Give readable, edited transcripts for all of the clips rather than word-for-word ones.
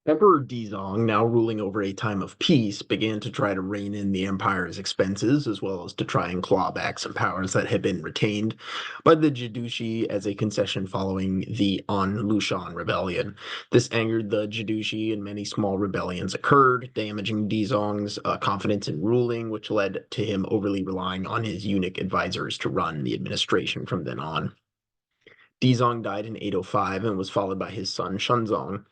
Emperor Dezong, now ruling over a time of peace, began to try to rein in the empire's expenses, as well as to try and claw back some powers that had been retained by the Jadushi as a concession following the An Lushan rebellion. This angered the Jadushi, and many small rebellions occurred, damaging Dezong's confidence in ruling, which led to him overly relying on his eunuch advisors to run the administration from then on. Dezong died in 805 and was followed by his son Shunzong.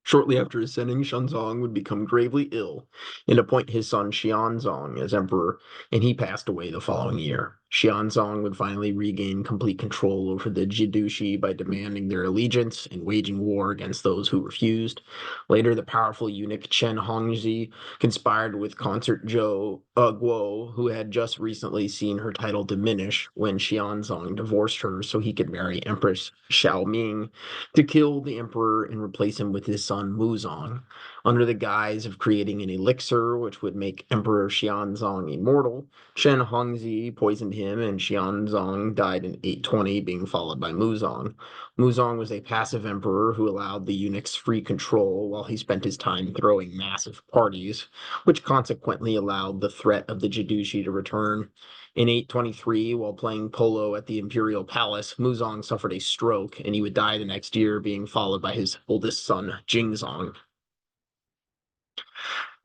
Shortly after ascending, Shunzong would become gravely ill and appoint his son Xianzong as emperor, and he passed away the following year. Xianzong would finally regain complete control over the Jidushi by demanding their allegiance and waging war against those who refused. Later, the powerful eunuch Chen Hongzhi conspired with consort Guo, who had just recently seen her title diminish when Xianzong divorced her so he could marry Empress Xiaoming, to kill the emperor and replace him with his son Wuzong, under the guise of creating an elixir which would make Emperor Xianzong immortal. Shen Hongzi poisoned him, and Xianzong died in 820, being followed by Muzong. Muzong was a passive emperor who allowed the eunuchs free control while he spent his time throwing massive parties, which consequently allowed the threat of the Jadushi to return. In 823, while playing polo at the imperial palace, Muzong suffered a stroke, and he would die the next year, being followed by his oldest son, Jingzong.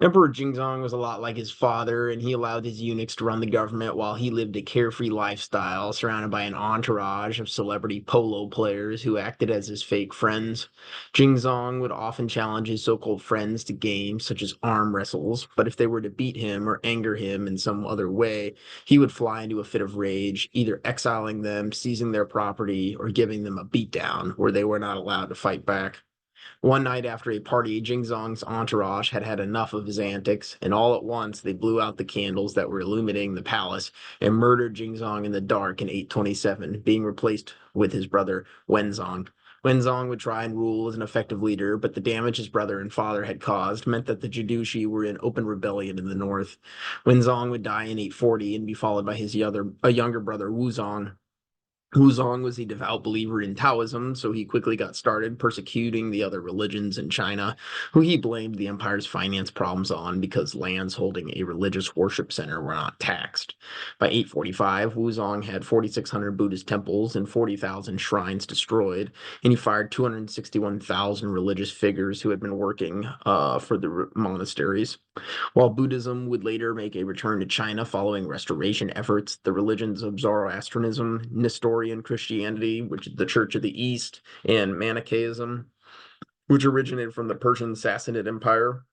Emperor Jingzong was a lot like his father, and he allowed his eunuchs to run the government while he lived a carefree lifestyle, surrounded by an entourage of celebrity polo players who acted as his fake friends. Jingzong would often challenge his so-called friends to games such as arm wrestles, but if they were to beat him or anger him in some other way, he would fly into a fit of rage, either exiling them, seizing their property, or giving them a beatdown where they were not allowed to fight back. One night after a party, Jingzong's entourage had had enough of his antics, and all at once they blew out the candles that were illuminating the palace and murdered Jingzong in the dark in 827, being replaced with his brother Wenzong. Wenzong would try and rule as an effective leader, but the damage his brother and father had caused meant that the Jadushi were in open rebellion in the north. Wenzong would die in 840 and be followed by his younger brother Wuzong. Huzong was a devout believer in Taoism, so he quickly got started persecuting the other religions in China, who he blamed the empire's finance problems on because lands holding a religious worship center were not taxed. By 845, Wuzong had 4,600 Buddhist temples and 40,000 shrines destroyed, and he fired 261,000 religious figures who had been working for the monasteries. While Buddhism would later make a return to China following restoration efforts, the religions of Zoroastrianism, Nestorian Christianity, which is the Church of the East, and Manichaeism, which originated from the Persian Sassanid Empire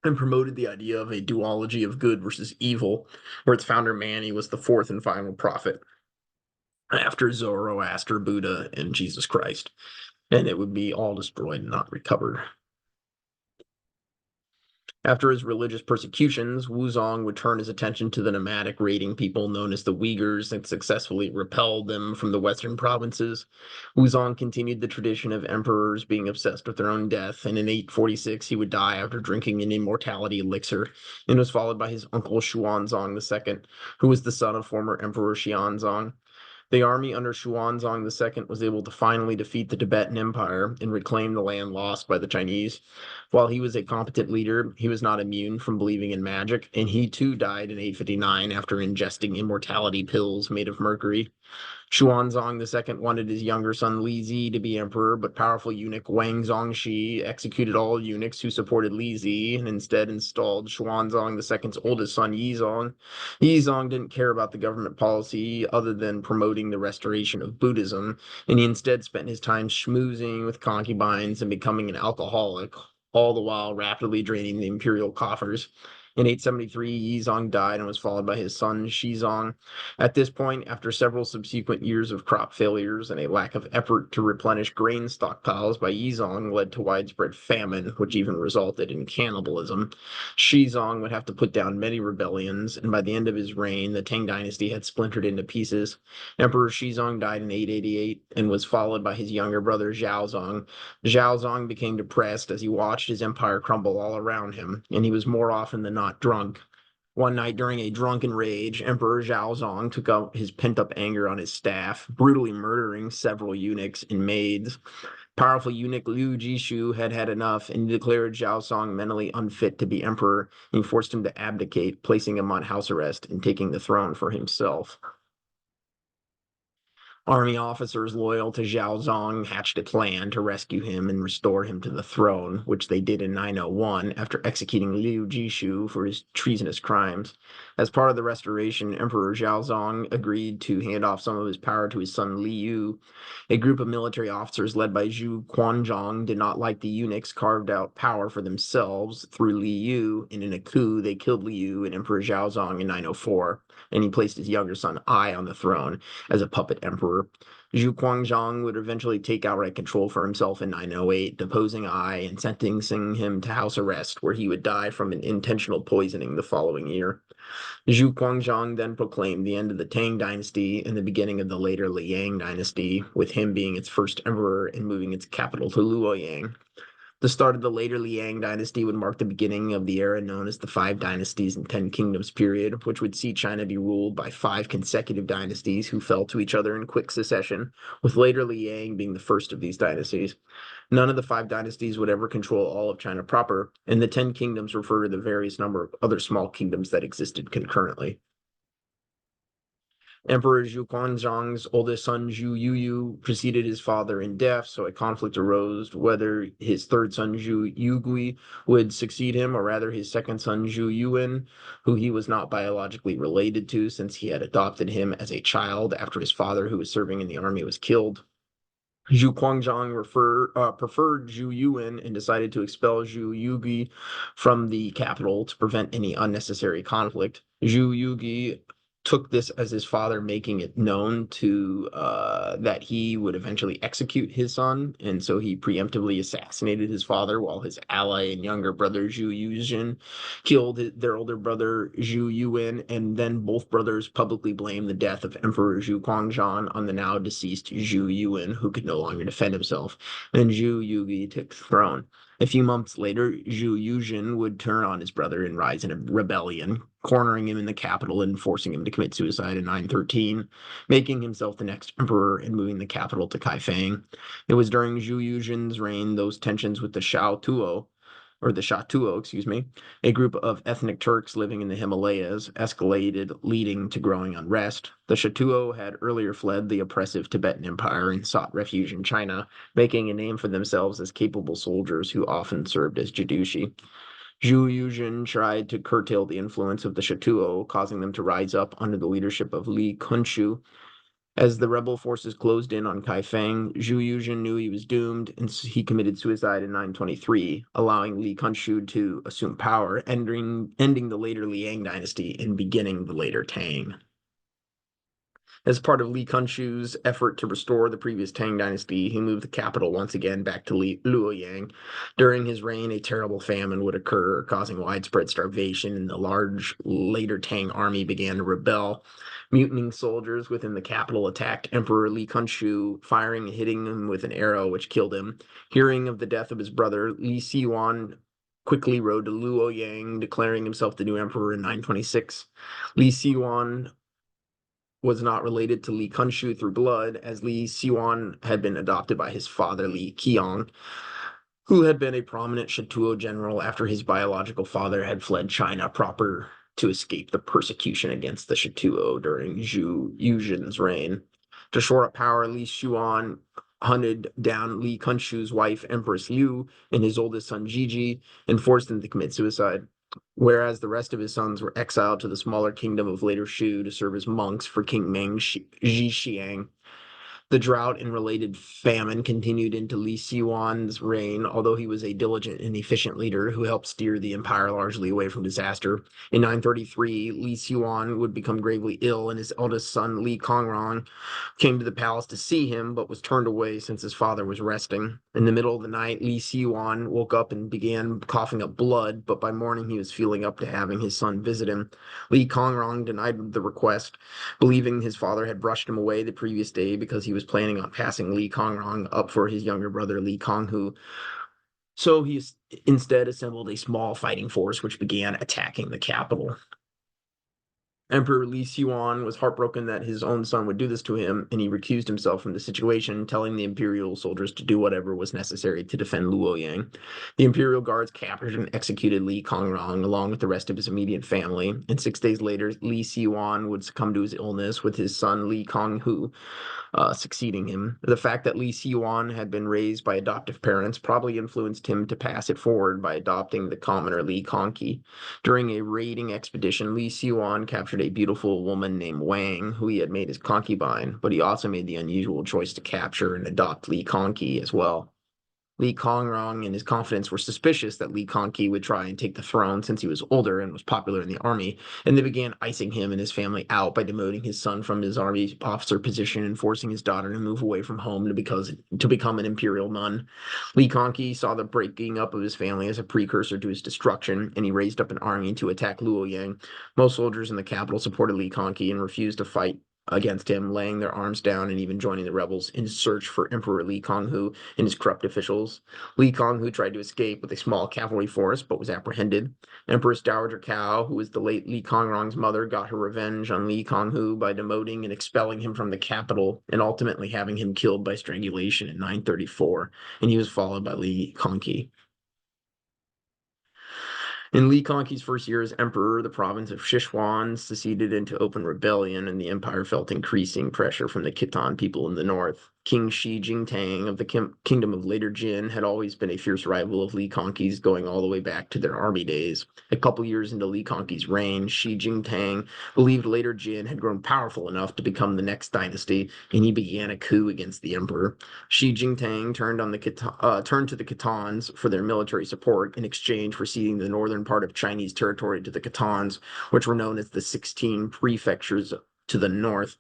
and promoted the idea of a duology of good versus evil, where its founder Mani was the fourth and final prophet after Zoroaster, Buddha, and Jesus Christ, and it would be all destroyed and not recovered. After his religious persecutions, Wuzong would turn his attention to the nomadic raiding people known as the Uyghurs and successfully repelled them from the western provinces. Wuzong continued the tradition of emperors being obsessed with their own death, and in 846 he would die after drinking an immortality elixir, and was followed by his uncle Xuanzong II, who was the son of former Emperor Xianzong. The army under Xuanzong II was able to finally defeat the Tibetan Empire and reclaim the land lost by the Chinese. While he was a competent leader, he was not immune from believing in magic, and he too died in 859 after ingesting immortality pills made of mercury. Xuanzong II wanted his younger son Li Zi to be emperor, but powerful eunuch Wang Zongxi executed all eunuchs who supported Li Zi and instead installed Xuanzong II's oldest son Yizong. Yizong didn't care about the government policy other than promoting the restoration of Buddhism, and he instead spent his time schmoozing with concubines and becoming an alcoholic, all the while rapidly draining the imperial coffers. In 873, Yizong died and was followed by his son Shizong. At this point, after several subsequent years of crop failures and a lack of effort to replenish grain stockpiles by Yizong led to widespread famine, which even resulted in cannibalism. Shizong would have to put down many rebellions, and by the end of his reign, the Tang dynasty had splintered into pieces. Emperor Shizong died in 888 and was followed by his younger brother Zhaozong. Zhaozong became depressed as he watched his empire crumble all around him, and he was more often than not drunk. One night during a drunken rage, Emperor Zhaozong took out his pent-up anger on his staff, brutally murdering several eunuchs and maids. Powerful eunuch Liu Jishu had had enough and declared Zhao Song mentally unfit to be emperor. He forced him to abdicate, placing him on house arrest and taking the throne for himself. Army officers loyal to Zhao Zong hatched a plan to rescue him and restore him to the throne, which they did in 901 after executing Liu Jishu for his treasonous crimes. As part of the restoration, Emperor Zhao Zong agreed to hand off some of his power to his son Liu. A group of military officers led by Zhu Quanzhong did not like the eunuchs carved out power for themselves through Liu, and in a coup, they killed Liu and Emperor Zhao Zong in 904, and he placed his younger son Ai on the throne as a puppet emperor. Zhu Guangzhong would eventually take outright control for himself in 908, deposing Ai and sentencing him to house arrest, where he would die from an intentional poisoning the following year. Zhu Guangzhong then proclaimed the end of the Tang dynasty and the beginning of the later Liang dynasty, with him being its first emperor and moving its capital to Luoyang. The start of the later Liang dynasty would mark the beginning of the era known as the Five Dynasties and Ten Kingdoms period, which would see China be ruled by five consecutive dynasties who fell to each other in quick succession, with later Liang being the first of these dynasties. None of the five dynasties would ever control all of China proper, and the Ten Kingdoms refer to the various number of other small kingdoms that existed concurrently. Emperor Zhu Guanzhong's oldest son Zhu Yuyu preceded his father in death, so a conflict arose whether his third son Zhu Yugui would succeed him, or rather his second son Zhu Yuan, who he was not biologically related to since he had adopted him as a child after his father, who was serving in the army, was killed. Zhu Guangzhong preferred Zhu Yuan and decided to expel Zhu Yugi from the capital to prevent any unnecessary conflict. Zhu Yugi took this as his father making it known to that he would eventually execute his son, and so he preemptively assassinated his father while his ally and younger brother Zhu Yuzhen killed their older brother Zhu Yuan, and then both brothers publicly blamed the death of Emperor Zhu Guangzhong on the now deceased Zhu Yuan, who could no longer defend himself, and Zhu Yugi took the throne. A few months later, Zhu Yuzhen would turn on his brother and rise in a rebellion, cornering him in the capital and forcing him to commit suicide in 913, making himself the next emperor and moving the capital to Kaifeng. It was during Zhu Yuzhen's reign those tensions with the Shatuo, excuse me, a group of ethnic Turks living in the Himalayas, escalated, leading to growing unrest. The Shatuo had earlier fled the oppressive Tibetan Empire and sought refuge in China, making a name for themselves as capable soldiers who often served as Jadushi. Zhu Yuzhen tried to curtail the influence of the Shatuo, causing them to rise up under the leadership of Li Kunshu. As the rebel forces closed in on Kaifeng, Zhu Yuzhen knew he was doomed, and he committed suicide in 923, allowing Li Kunshu to assume power, ending the later Liang dynasty and beginning the later Tang. As part of Li Kunshu's effort to restore the previous Tang dynasty, he moved the capital once again back to Luoyang. During his reign, a terrible famine would occur, causing widespread starvation, and the large later Tang army began to rebel. Mutinying soldiers within the capital attacked Emperor Li Kunshu, firing and hitting him with an arrow, which killed him. Hearing of the death of his brother, Li Siwan quickly rode to Luoyang, declaring himself the new emperor in 926. Li Siwan was not related to Li Kunshu through blood, as Li Siwan had been adopted by his father, Li Qiang, who had been a prominent Shatuo general after his biological father had fled China proper to escape the persecution against the Shatuo during Zhu Yuzhen's reign. To shore up power, Li Xuan hunted down Li Kunshu's wife, Empress Liu, and his oldest son, Jiji, and forced them to commit suicide, whereas the rest of his sons were exiled to the smaller kingdom of later Shu to serve as monks for King Meng Zhixiang. The drought and related famine continued into Li Siwan's reign, although he was a diligent and efficient leader who helped steer the empire largely away from disaster. In 933, Li Siwan would become gravely ill, and his eldest son, Li Kongrong, came to the palace to see him, but was turned away since his father was resting. In the middle of the night, Li Siwan woke up and began coughing up blood, but by morning he was feeling up to having his son visit him. Li Kongrong denied the request, believing his father had brushed him away the previous day because he was planning on passing Li Kongrong up for his younger brother Li Konghu. So he instead assembled a small fighting force which began attacking the capital. Emperor Li Xuan was heartbroken that his own son would do this to him, and he recused himself from the situation, telling the imperial soldiers to do whatever was necessary to defend Luoyang. The imperial guards captured and executed Li Kongrong along with the rest of his immediate family, and 6 days later, Li Xuan would succumb to his illness with his son Li Konghu succeeding him. The fact that Li Xuan had been raised by adoptive parents probably influenced him to pass it forward by adopting the commoner Li Kongqi. During a raiding expedition, Li Xuan captured a beautiful woman named Wang, who he had made his concubine, but he also made the unusual choice to capture and adopt Li Kongqi as well. Li Kongrong and his confidants were suspicious that Li Kongqi would try and take the throne since he was older and was popular in the army, and they began icing him and his family out by demoting his son from his army officer position and forcing his daughter to move away from home to become an imperial nun. Li Kongqi saw the breaking up of his family as a precursor to his destruction, and he raised up an army to attack Luoyang. Most soldiers in the capital supported Li Kongqi and refused to fight against him, laying their arms down and even joining the rebels in search for Emperor Li Konghu and his corrupt officials. Li Konghu tried to escape with a small cavalry force, but was apprehended. Empress Dowager Cao, who was the late Li Kongrong's mother, got her revenge on Li Konghu by demoting and expelling him from the capital and ultimately having him killed by strangulation in 934, and he was followed by Li Kongqi. In Li Kongqi's first year as emperor, the province of Sichuan seceded into open rebellion, and the empire felt increasing pressure from the Khitan people in the north. King Shi Jingtang of the kingdom of Later Jin had always been a fierce rival of Li Kongqi's, going all the way back to their army days. A couple years into Li Kongqi's reign, Shi Jingtang believed Later Jin had grown powerful enough to become the next dynasty, and he began a coup against the emperor. Shi Jingtang turned to the Khitans for their military support in exchange for ceding the northern part of Chinese territory to the Khitans, which were known as the 16 prefectures to the north.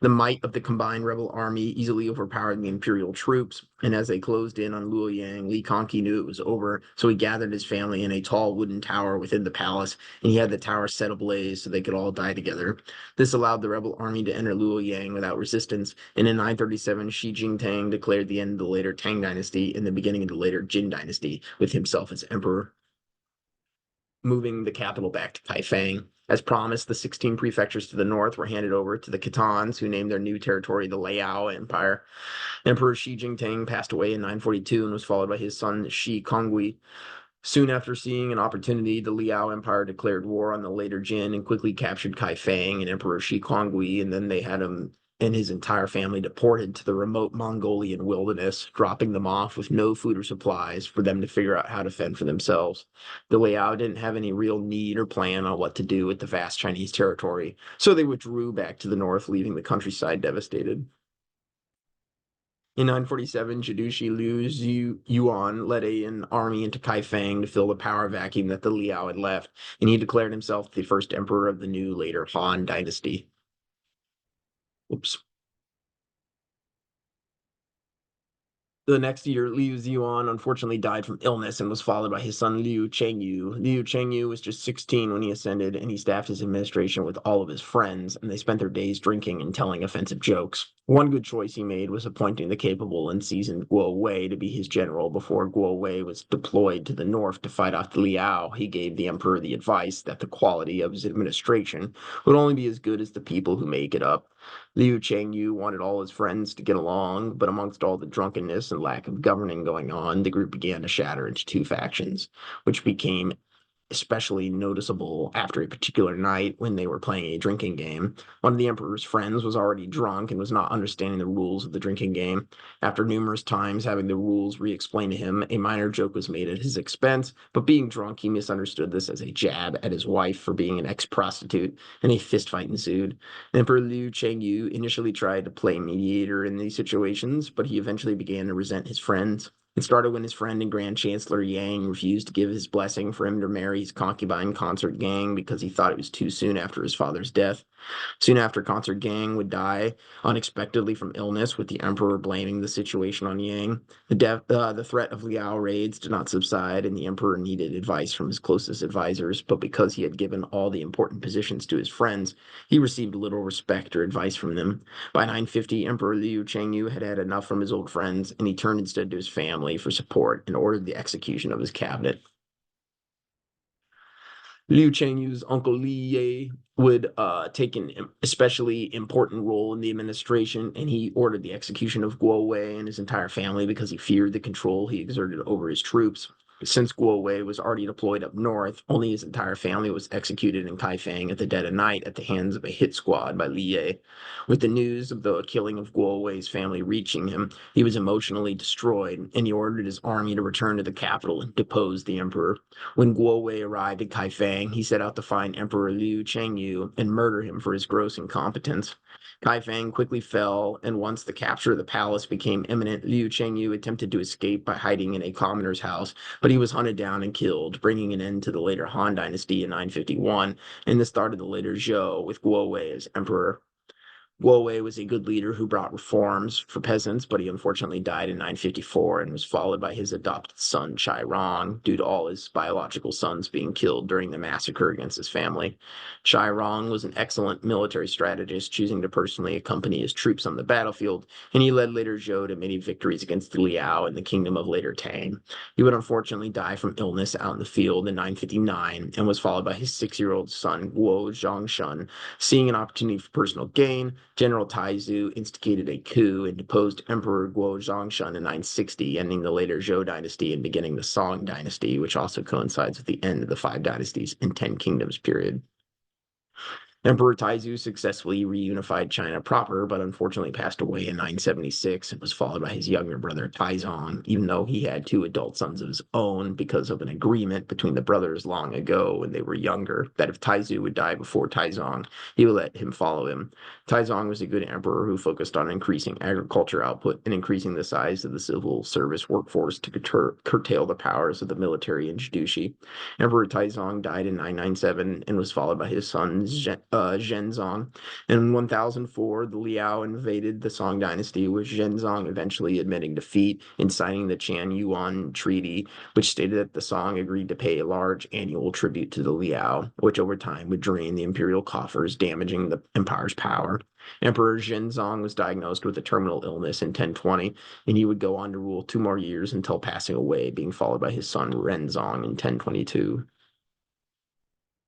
The might of the combined rebel army easily overpowered the imperial troops, and as they closed in on Luoyang, Li Kongqi knew it was over, so he gathered his family in a tall wooden tower within the palace, and he had the tower set ablaze so they could all die together. This allowed the rebel army to enter Luoyang without resistance, and in 937, Shi Jingtang declared the end of the later Tang dynasty and the beginning of the later Jin dynasty, with himself as emperor, moving the capital back to Kaifeng. As promised, the 16 prefectures to the north were handed over to the Khitans, who named their new territory the Liao Empire. Emperor Shi Jingtang passed away in 942 and was followed by his son Shi Kongui. Soon after seeing an opportunity, the Liao Empire declared war on the later Jin and quickly captured Kaifeng and Emperor Shi Kongui, and then they had him and his entire family deported to the remote Mongolian wilderness, dropping them off with no food or supplies for them to figure out how to fend for themselves. The Liao didn't have any real need or plan on what to do with the vast Chinese territory, so they withdrew back to the north, leaving the countryside devastated. In 947, Jidushi Liu Yuan led an army into Kaifeng to fill the power vacuum that the Liao had left, and he declared himself the first emperor of the new later Han dynasty. Oops. The next year, Liu Ziyuan unfortunately died from illness and was followed by his son Liu Chengyu. Liu Chengyu was just 16 when he ascended, and he staffed his administration with all of his friends, and they spent their days drinking and telling offensive jokes. One good choice he made was appointing the capable and seasoned Guo Wei to be his general before Guo Wei was deployed to the north to fight off the Liao. He gave the emperor the advice that the quality of his administration would only be as good as the people who make it up. Liu Chengyu wanted all his friends to get along, but amongst all the drunkenness and lack of governing going on, the group began to shatter into two factions, which became especially noticeable after a particular night when they were playing a drinking game. One of the emperor's friends was already drunk and was not understanding the rules of the drinking game. After numerous times having the rules re-explained to him, a minor joke was made at his expense, but being drunk, he misunderstood this as a jab at his wife for being an ex-prostitute, and a fistfight ensued. Emperor Liu Chengyu initially tried to play mediator in these situations, but he eventually began to resent his friends. It started when his friend and Grand Chancellor Yang refused to give his blessing for him to marry his concubine Consort Gang because he thought it was too soon after his father's death. Soon after, Consort Gang would die unexpectedly from illness, with the emperor blaming the situation on Yang. The threat of Liao raids did not subside, and the emperor needed advice from his closest advisors, but because he had given all the important positions to his friends, he received little respect or advice from them. By 950, Emperor Liu Chengyu had had enough from his old friends, and he turned instead to his family for support and ordered the execution of his cabinet. Liu Chengyu's uncle Li Ye would take an especially important role in the administration, and he ordered the execution of Guo Wei and his entire family because he feared the control he exerted over his troops. Since Guo Wei was already deployed up north, only his entire family was executed in Kaifeng at the dead of night at the hands of a hit squad by Li Ye. With the news of the killing of Guo Wei's family reaching him, he was emotionally destroyed, and he ordered his army to return to the capital and depose the emperor. When Guo Wei arrived at Kaifeng, he set out to find Emperor Liu Chengyu and murder him for his gross incompetence. Kaifeng quickly fell, and once the capture of the palace became imminent, Liu Chengyu attempted to escape by hiding in a commoner's house, but he was hunted down and killed, bringing an end to the later Han Dynasty in 951 and the start of the later Zhou with Guo Wei as emperor. Guo Wei was a good leader who brought reforms for peasants, but he unfortunately died in 954 and was followed by his adopted son, Chai Rong, due to all his biological sons being killed during the massacre against his family. Chai Rong was an excellent military strategist, choosing to personally accompany his troops on the battlefield, and he led later Zhou to many victories against the Liao and the kingdom of later Tang. He would unfortunately die from illness out in the field in 959 and was followed by his 6-year-old son, Guo Zhongshun. Seeing an opportunity for personal gain, General Taizu instigated a coup and deposed Emperor Guo Zongshun in 960, ending the later Zhou dynasty and beginning the Song dynasty, which also coincides with the end of the Five Dynasties and Ten Kingdoms period. Emperor Taizu successfully reunified China proper, but unfortunately passed away in 976 and was followed by his younger brother Taizong, even though he had two adult sons of his own because of an agreement between the brothers long ago when they were younger that if Taizu would die before Taizong, he would let him follow him. Taizong was a good emperor who focused on increasing agriculture output and increasing the size of the civil service workforce to curtail the powers of the military and judici. Emperor Taizong died in 997 and was followed by his son Zhenzong. In 1004, the Liao invaded the Song dynasty, with Zhenzong eventually admitting defeat and signing the Qian Yuan Treaty, which stated that the Song agreed to pay a large annual tribute to the Liao, which over time would drain the imperial coffers, damaging the empire's power. Emperor Zhenzong was diagnosed with a terminal illness in 1020, and he would go on to rule 2 more years until passing away, being followed by his son Renzong in 1022.